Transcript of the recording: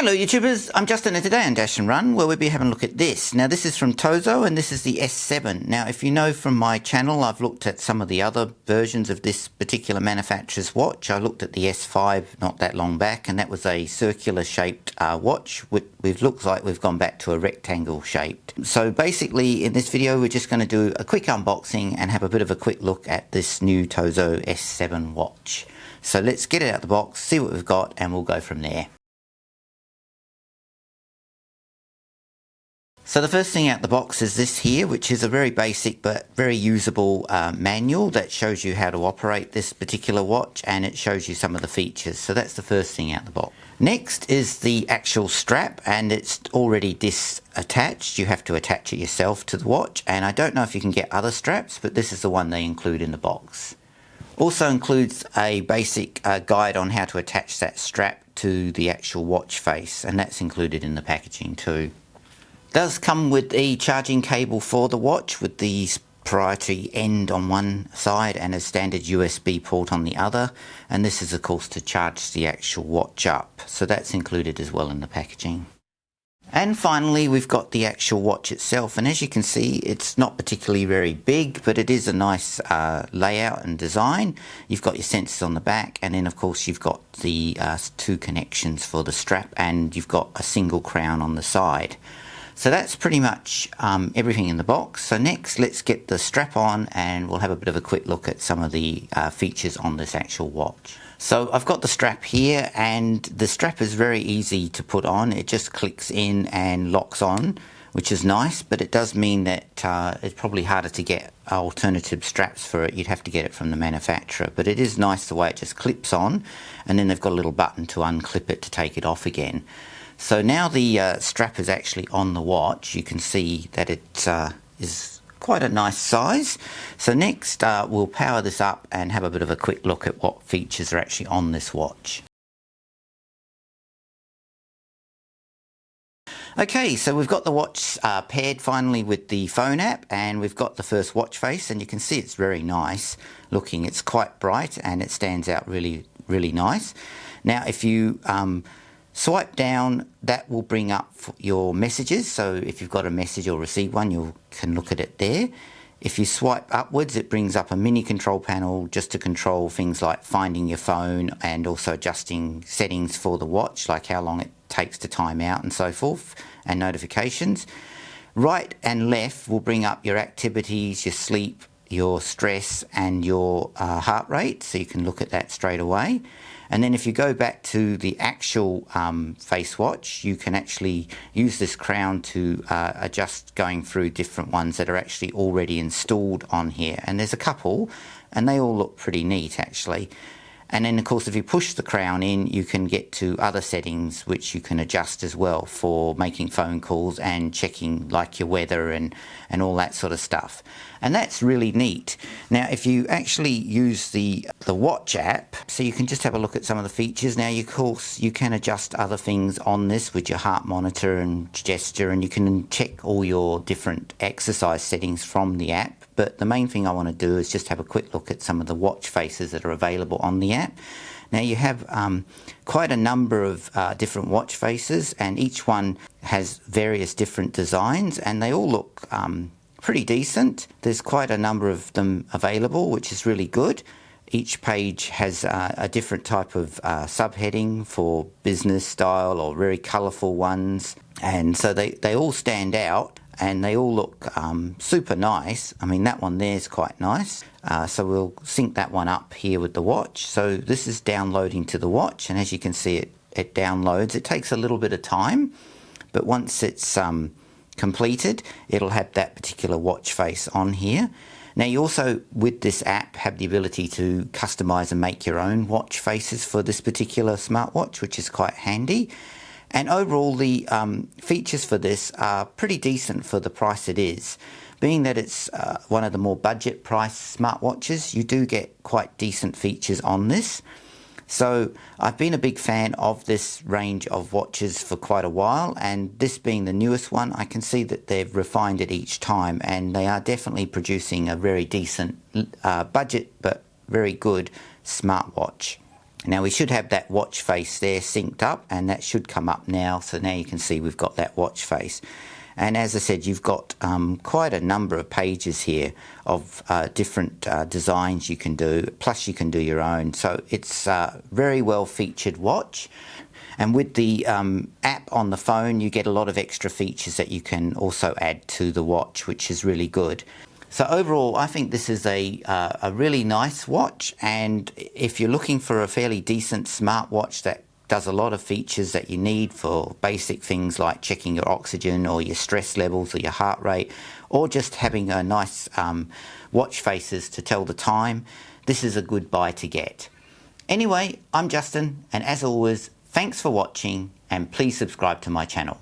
Hello YouTubers, I'm Justin and today on Dash and Run where we'll be having a look at this. Now this is from Tozo and this is the S7. Now if you know from my channel I've looked at some of the other versions of this particular manufacturer's watch. I looked at the S5 not that long back and that was a circular shaped watch. It looks like we've gone back to a rectangle shaped. So basically in this video we're just going to do a quick unboxing and have a bit of a quick look at this new Tozo S7 watch. So let's get it out of the box, see what we've got and we'll go from there. So the first thing out the box is this here, which is a very basic but very usable manual that shows you how to operate this particular watch, and it shows you some of the features. So that's the first thing out the box. Next is the actual strap, and it's already disattached. You have to attach it yourself to the watch, and I don't know if you can get other straps, but this is the one they include in the box. Also includes a basic guide on how to attach that strap to the actual watch face, and that's included in the packaging too. Does come with a charging cable for the watch with the proprietary end on one side and a standard USB port on the other, and this is of course to charge the actual watch up, so that's included as well in the packaging. And finally we've got the actual watch itself, and as you can see it's not particularly very big, but it is a nice layout and design. You've got your sensors on the back, and then of course you've got the two connections for the strap, and you've got a single crown on the side. So that's pretty much everything in the box. So next let's get the strap on and we'll have a bit of a quick look at some of the features on this actual watch. So I've got the strap here, and the strap is very easy to put on. It just clicks in and locks on, which is nice, but it does mean that it's probably harder to get alternative straps for it. You'd have to get it from the manufacturer, but it is nice the way it just clips on, and then they've got a little button to unclip it to take it off again. So now the strap is actually on the watch. You can see that it is quite a nice size. So next we'll power this up and have a bit of a quick look at what features are actually on this watch. Okay, so we've got the watch paired finally with the phone app, and we've got the first watch face, and you can see it's very nice looking. It's quite bright and it stands out really nice. Now if you swipe down, that will bring up your messages. So if you've got a message or received one, you can look at it there. If you swipe upwards, it brings up a mini control panel just to control things like finding your phone and also adjusting settings for the watch, like how long it takes to time out and so forth, and notifications. Right and left will bring up your activities, your sleep, your stress and your heart rate, so you can look at that straight away. And then if you go back to the actual face watch, you can actually use this crown to adjust going through different ones that are actually already installed on here. And there's a couple, and they all look pretty neat actually. And then of course if you push the crown in, you can get to other settings which you can adjust as well for making phone calls and checking like your weather and all that sort of stuff. And that's really neat. Now if you actually use the watch app, so you can just have a look at some of the features. Now of course you can adjust other things on this with your heart monitor and gesture, and you can check all your different exercise settings from the app. But the main thing I want to do is just have a quick look at some of the watch faces that are available on the app. Now you have quite a number of different watch faces, and each one has various different designs, and they all look pretty decent. There's quite a number of them available, which is really good. Each page has a different type of subheading for business style or very colourful ones, and so they all stand out. And they all look super nice. I mean, that one there is quite nice. So we'll sync that one up here with the watch. So this is downloading to the watch, and as you can see, it downloads. It takes a little bit of time, but once it's completed, it'll have that particular watch face on here. Now you also, with this app, have the ability to customize and make your own watch faces for this particular smartwatch, which is quite handy. And overall the features for this are pretty decent for the price it is. Being that it's one of the more budget price smartwatches, you do get quite decent features on this. So I've been a big fan of this range of watches for quite a while, and this being the newest one, I can see that they've refined it each time, and they are definitely producing a very decent budget but very good smartwatch. Now we should have that watch face there synced up, and that should come up now. So now you can see we've got that watch face. And as I said, you've got quite a number of pages here of different designs you can do, plus you can do your own. So it's a very well featured watch. And with the app on the phone, you get a lot of extra features that you can also add to the watch, which is really good. So overall, I think this is a really nice watch, and if you're looking for a fairly decent smartwatch that does a lot of features that you need for basic things like checking your oxygen or your stress levels or your heart rate, or just having a nice watch faces to tell the time, this is a good buy to get. Anyway, I'm Justin, and as always, thanks for watching, and please subscribe to my channel.